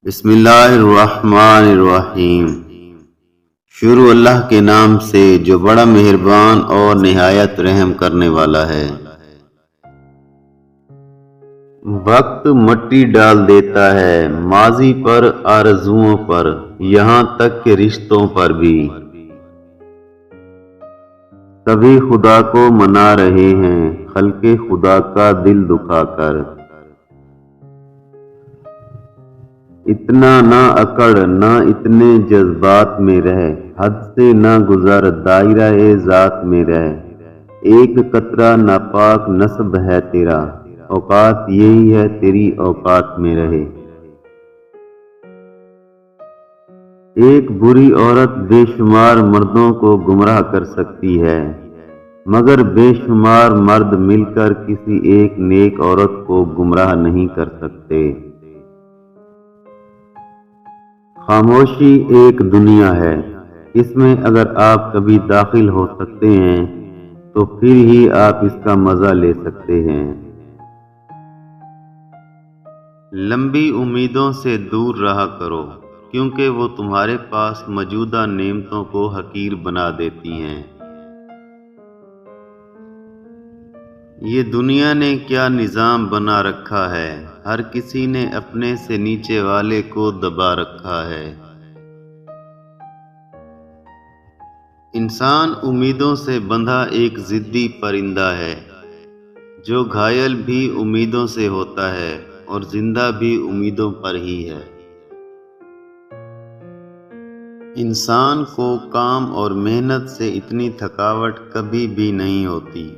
بسم اللہ الرحمن الرحیم۔ شروع اللہ کے نام سے جو بڑا مہربان اور نہایت رحم کرنے والا ہے۔ وقت مٹی ڈال دیتا ہے ماضی پر، آرزوؤں پر، یہاں تک کہ رشتوں پر بھی۔ سبھی خدا کو منا رہے ہیں خلق خدا کا دل دکھا کر۔ اتنا نہ اکڑ نہ اتنے جذبات میں رہ، حد سے نہ گزر دائرہ ذات میں رہ۔ ایک قطرہ ناپاک نسب ہے تیرا، اوقات یہی ہے تیری اوقات میں رہے۔ ایک بری عورت بے شمار مردوں کو گمراہ کر سکتی ہے، مگر بے شمار مرد مل کر کسی ایک نیک عورت کو گمراہ نہیں کر سکتے۔ خاموشی ایک دنیا ہے، اس میں اگر آپ کبھی داخل ہو سکتے ہیں تو پھر ہی آپ اس کا مزہ لے سکتے ہیں۔ لمبی امیدوں سے دور رہا کرو، کیونکہ وہ تمہارے پاس موجودہ نعمتوں کو حقیر بنا دیتی ہیں۔ یہ دنیا نے کیا نظام بنا رکھا ہے، ہر کسی نے اپنے سے نیچے والے کو دبا رکھا ہے۔ انسان امیدوں سے بندھا ایک ضدی پرندہ ہے، جو گھائل بھی امیدوں سے ہوتا ہے اور زندہ بھی امیدوں پر ہی ہے۔ انسان کو کام اور محنت سے اتنی تھکاوٹ کبھی بھی نہیں ہوتی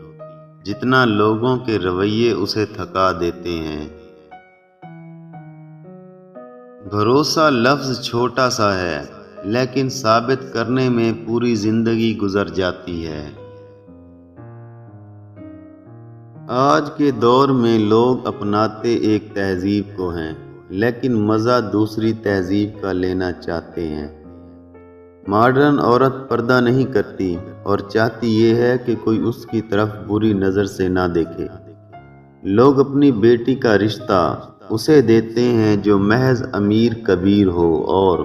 جتنا لوگوں کے رویے اسے تھکا دیتے ہیں۔ بھروسہ لفظ چھوٹا سا ہے، لیکن ثابت کرنے میں پوری زندگی گزر جاتی ہے۔ آج کے دور میں لوگ اپناتے ایک تہذیب کو ہیں، لیکن مزہ دوسری تہذیب کا لینا چاہتے ہیں۔ ماڈرن عورت پردہ نہیں کرتی اور چاہتی یہ ہے کہ کوئی اس کی طرف بری نظر سے نہ دیکھے۔ لوگ اپنی بیٹی کا رشتہ اسے دیتے ہیں جو محض امیر کبیر ہو، اور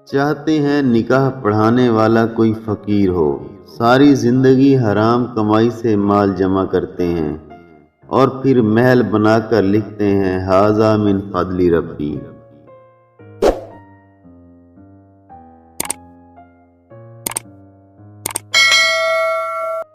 چاہتے ہیں نکاح پڑھانے والا کوئی فقیر ہو۔ ساری زندگی حرام کمائی سے مال جمع کرتے ہیں اور پھر محل بنا کر لکھتے ہیں ھذا من فضل ربی۔